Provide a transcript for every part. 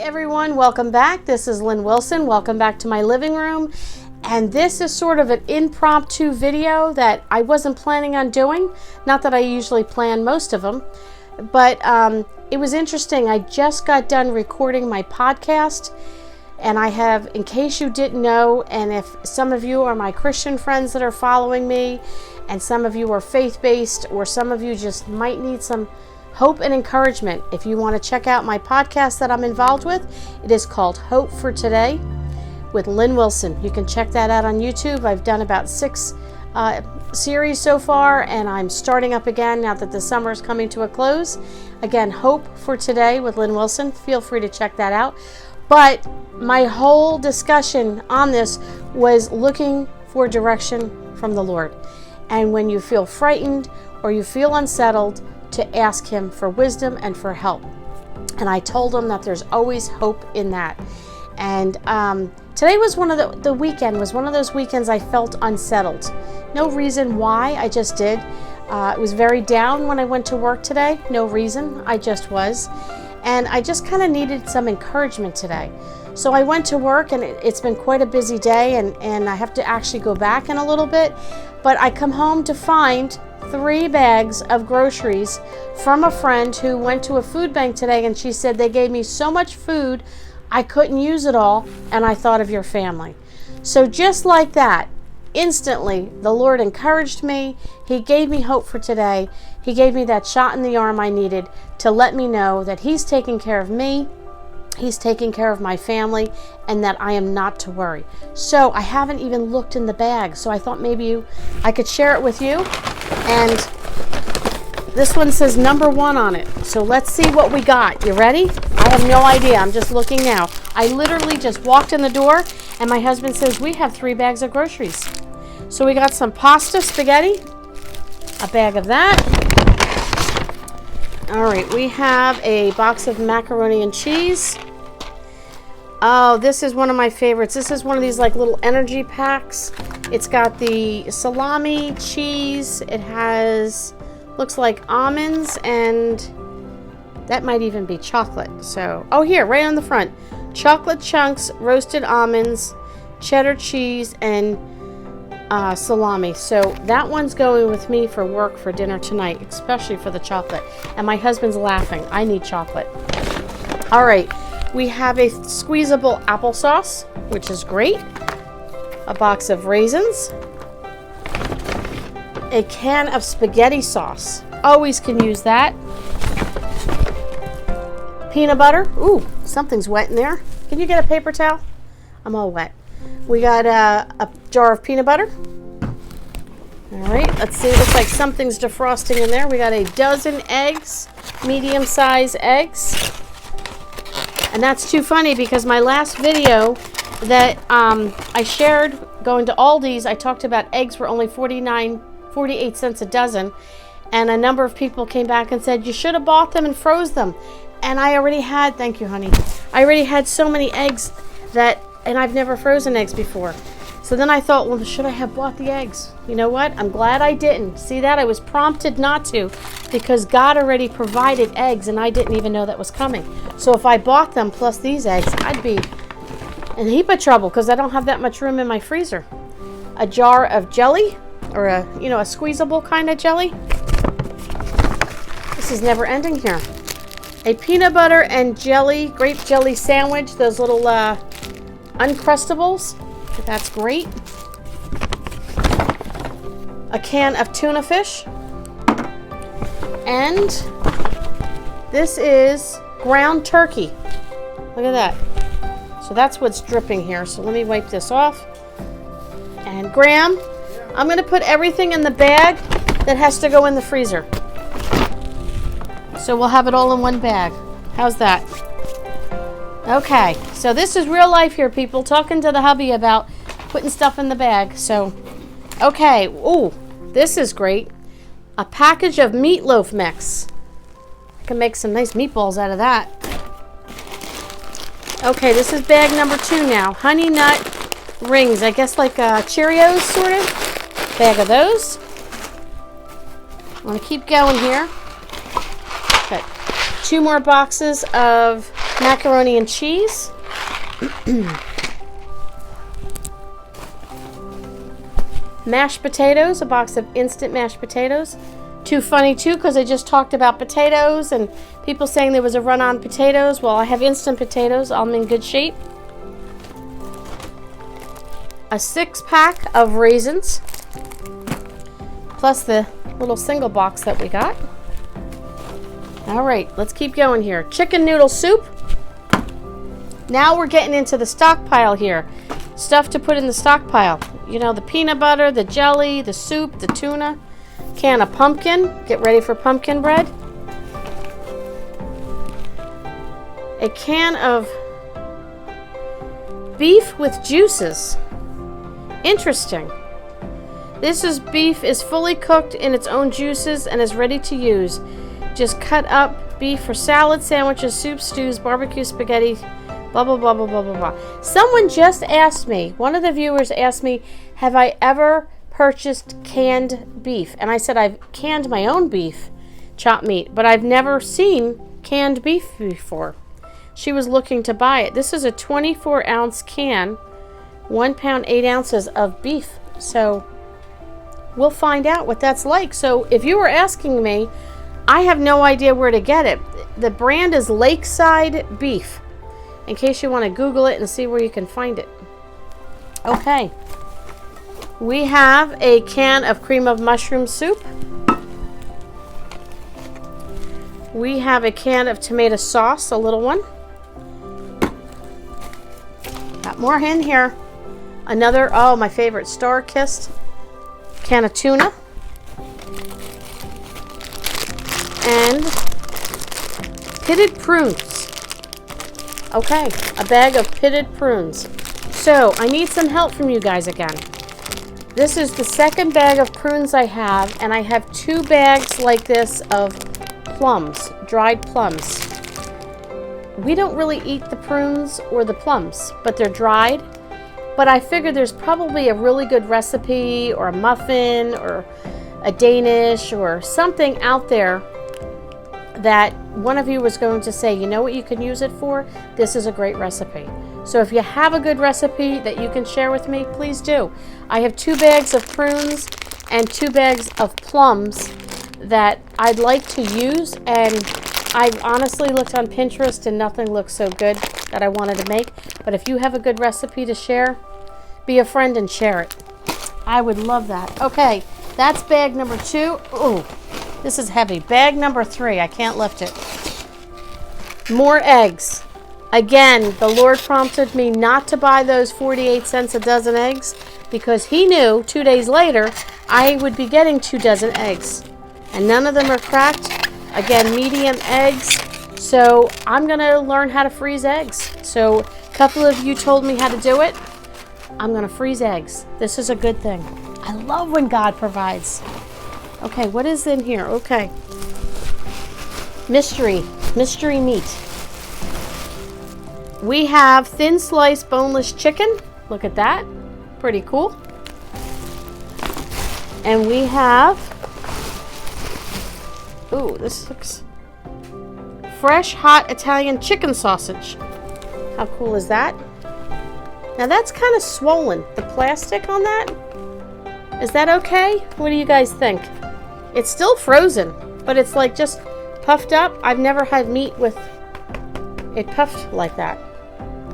everyone, welcome back. This is Lynn Wilson. Welcome back to my living room. And this is sort of an impromptu video that I wasn't planning on doing. Not that I usually plan most of them, but it was interesting. I just got done recording my podcast, and I have, in case you didn't know, and if some of you are my Christian friends that are following me, and some of you are faith-based, or some of you just might need some hope and encouragement. If you want to check out my podcast that I'm involved with, it is called Hope for Today with Lynn Wilson. You can check that out on YouTube. I've done about 6 series so far, and I'm starting up again now that the summer is coming to a close. Again, Hope for Today with Lynn Wilson. Feel free to check that out. But my whole discussion on this was looking for direction from the Lord. And when you feel frightened or you feel unsettled, to ask him for wisdom and for help. And I told him that there's always hope in that. And today was the weekend was one of those weekends I felt unsettled. No reason why, I just did. It was very down when I went to work today. No reason, I just was. And I just kind of needed some encouragement today. So I went to work, and it's been quite a busy day, and I have to actually go back in a little bit. But I come home to find 3 bags of groceries from a friend who went to a food bank today, and she said they gave me so much food I couldn't use it all, and I thought of your family. So just like that, instantly the Lord encouraged me. He gave me hope for today. He gave me that shot in the arm I needed to let me know that he's taking care of me, he's taking care of my family, and that I am not to worry. So I haven't even looked in the bag, so I thought maybe I could share it with you. And this one says number 1 on it. So let's see what we got. You ready? I have no idea. I'm just looking now. I literally just walked in the door, and my husband says, we have 3 bags of groceries. So we got some pasta spaghetti, a bag of that. All right, we have a box of macaroni and cheese. Oh, this is one of my favorites. This is one of these like little energy packs. It's got the salami, cheese. It has, looks like almonds, and that might even be chocolate. So, oh, here, right on the front. Chocolate chunks, roasted almonds, cheddar cheese, and salami. So that one's going with me for work for dinner tonight, especially for the chocolate. And my husband's laughing. I need chocolate. All right. We have a squeezable applesauce, which is great. A box of raisins. A can of spaghetti sauce. Always can use that. Peanut butter. Ooh, something's wet in there. Can you get a paper towel? I'm all wet. We got a jar of peanut butter. All right, let's see. It looks like something's defrosting in there. We got a dozen eggs, medium-sized eggs. And that's too funny because my last video that I shared going to Aldi's, I talked about eggs were only 48 cents a dozen. And a number of people came back and said, you should have bought them and froze them. And I already had, thank you, honey. I already had so many eggs and I've never frozen eggs before. So then I thought, well, should I have bought the eggs? You know what? I'm glad I didn't. See that? I was prompted not to because God already provided eggs and I didn't even know that was coming. So if I bought them plus these eggs, I'd be in a heap of trouble because I don't have that much room in my freezer. A jar of jelly, or a squeezable kind of jelly. This is never ending here. A peanut butter and jelly, grape jelly sandwich, those little Uncrustables. That's great. A can of tuna fish. And this is ground turkey. Look at that. So that's what's dripping here. So let me wipe this off. And Graham, I'm going to put everything in the bag that has to go in the freezer. So we'll have it all in one bag. How's that? Okay, so this is real life here, people. Talking to the hubby about putting stuff in the bag. So, okay. Ooh, this is great. A package of meatloaf mix. I can make some nice meatballs out of that. Okay, this is bag number 2 now. Honey nut rings. I guess like Cheerios, sort of. Bag of those. I'm going to keep going here. Got 2 more boxes of macaroni and cheese. Mashed potatoes, a box of instant mashed potatoes. Too funny too, because I just talked about potatoes and people saying there was a run on potatoes. Well, I have instant potatoes. I'm in good shape. A 6-pack of raisins, plus the little single box that we got. All right, let's keep going here. Chicken noodle soup. Now we're getting into the stockpile here. Stuff to put in the stockpile. You know, the peanut butter, the jelly, the soup, the tuna. Can of pumpkin. Get ready for pumpkin bread. A can of beef with juices. Interesting. This beef is fully cooked in its own juices and is ready to use. Just cut up beef for salad, sandwiches, soups, stews, barbecue, spaghetti, blah, blah, blah, blah, blah, blah, blah. Someone just asked me, one of the viewers asked me, have I ever purchased canned beef? And I said I've canned my own beef, chopped meat, but I've never seen canned beef before. She was looking to buy it. This is a 24-ounce can, 1 pound, 8 ounces of beef. So we'll find out what that's like. So if you were asking me, I have no idea where to get it. The brand is Lakeside Beef, in case you want to Google it and see where you can find it. Okay. We have a can of cream of mushroom soup. We have a can of tomato sauce, a little one. Got more in here. Another, oh, my favorite, Star-Kissed can of tuna. And pitted prunes. Okay, a bag of pitted prunes. So, I need some help from you guys again. This is the second bag of prunes I have, and I have 2 bags like this of plums, dried plums. We don't really eat the prunes or the plums, but they're dried. But I figured there's probably a really good recipe or a muffin or a Danish or something out there that one of you was going to say, you know what you can use it for? This is a great recipe. So if you have a good recipe that you can share with me, please do. I have 2 bags of prunes and 2 bags of plums that I'd like to use, and I've honestly looked on Pinterest and nothing looks so good that I wanted to make. But if you have a good recipe to share, be a friend and share it. I would love that. Okay, that's bag number 2. Ooh, this is heavy. Bag number 3, I can't lift it. More eggs. Again, the Lord prompted me not to buy those 48 cents a dozen eggs because he knew 2 days later I would be getting 2 dozen eggs. And none of them are cracked. Again, medium eggs. So I'm going to learn how to freeze eggs. So a couple of you told me how to do it. I'm going to freeze eggs. This is a good thing. I love when God provides. Okay, what is in here? Okay. Mystery meat. We have thin sliced boneless chicken. Look at that. Pretty cool. And we have, ooh, this looks fresh hot Italian chicken sausage. How cool is that? Now that's kind of swollen. The plastic on that, is that okay? What do you guys think? It's still frozen, but it's like just puffed up. I've never had meat with it puffed like that.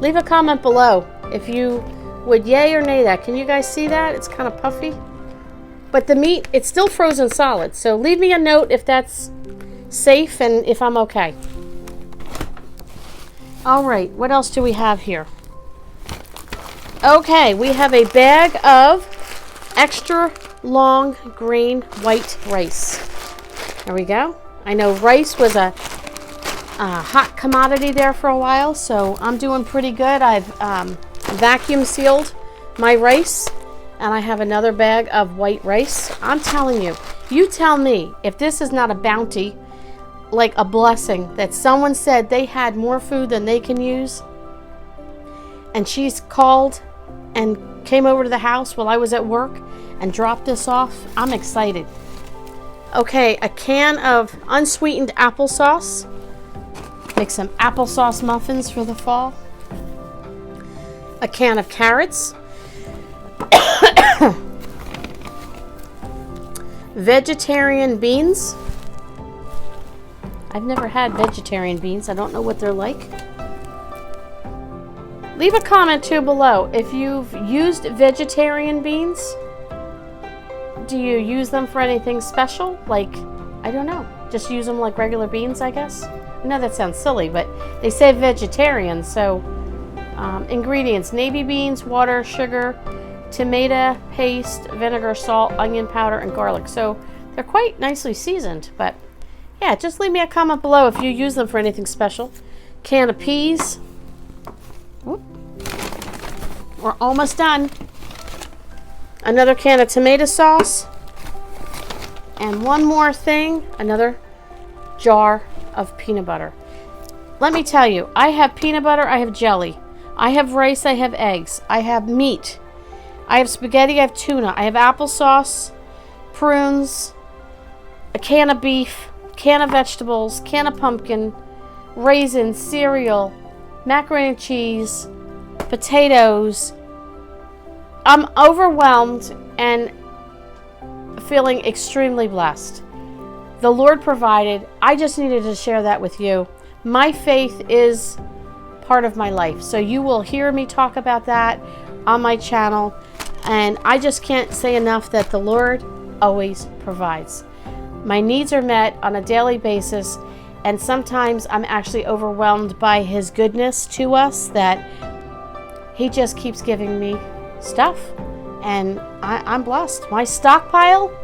Leave a comment below if you would yay or nay that. Can you guys see that? It's kind of puffy. But the meat, it's still frozen solid. So leave me a note if that's safe and if I'm okay. All right, what else do we have here? Okay, we have a bag of extra long grain white rice. There we go. I know rice was a hot commodity there for a while, so I'm doing pretty good. I've vacuum sealed my rice, and I have another bag of white rice. I'm telling you, you tell me if this is not a bounty, like a blessing, that someone said they had more food than they can use, and she's called and came over to the house while I was at work and dropped this off. I'm excited. Okay, a can of unsweetened applesauce. Make some applesauce muffins for the fall. A can of carrots. Vegetarian beans. I've never had vegetarian beans. I don't know what they're like. Leave a comment too below if you've used vegetarian beans. Do you use them for anything special? Like, I don't know. Just use them like regular beans, I guess. I know that sounds silly, but they say vegetarian, so ingredients: navy beans, water, sugar, tomato paste, vinegar, salt, onion powder, and garlic. So they're quite nicely seasoned, but yeah, just leave me a comment below if you use them for anything special. Can of peas. Whoop. We're almost done. Another can of tomato sauce. And one more thing, another jar of peanut butter. Let me tell you, I have peanut butter, I have jelly, I have rice, I have eggs, I have meat, I have spaghetti, I have tuna, I have applesauce, prunes, a can of beef, can of vegetables, can of pumpkin, raisins, cereal, macaroni and cheese, potatoes. I'm overwhelmed and feeling extremely blessed. The Lord provided. I just needed to share that with you. My faith is part of my life, so you will hear me talk about that on my channel, and I just can't say enough that the Lord always provides. My needs are met on a daily basis, and sometimes I'm actually overwhelmed by His goodness to us, that He just keeps giving me stuff, and I'm blessed. My stockpile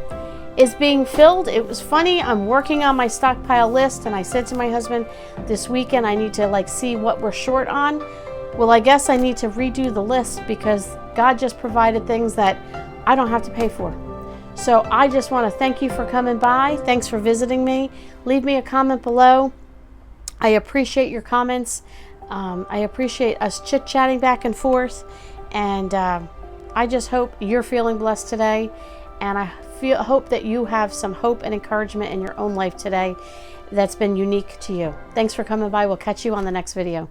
is being filled. It was funny, I'm working on my stockpile list, and I said to my husband this weekend I need to see what we're short on. Well, I guess I need to redo the list because God just provided things that I don't have to pay for. So I just want to thank you for coming by. Thanks for visiting me. Leave me a comment below. I appreciate your comments. I appreciate us chit-chatting back and forth, and I just hope you're feeling blessed today, and I hope that you have some hope and encouragement in your own life today that's been unique to you. Thanks for coming by. We'll catch you on the next video.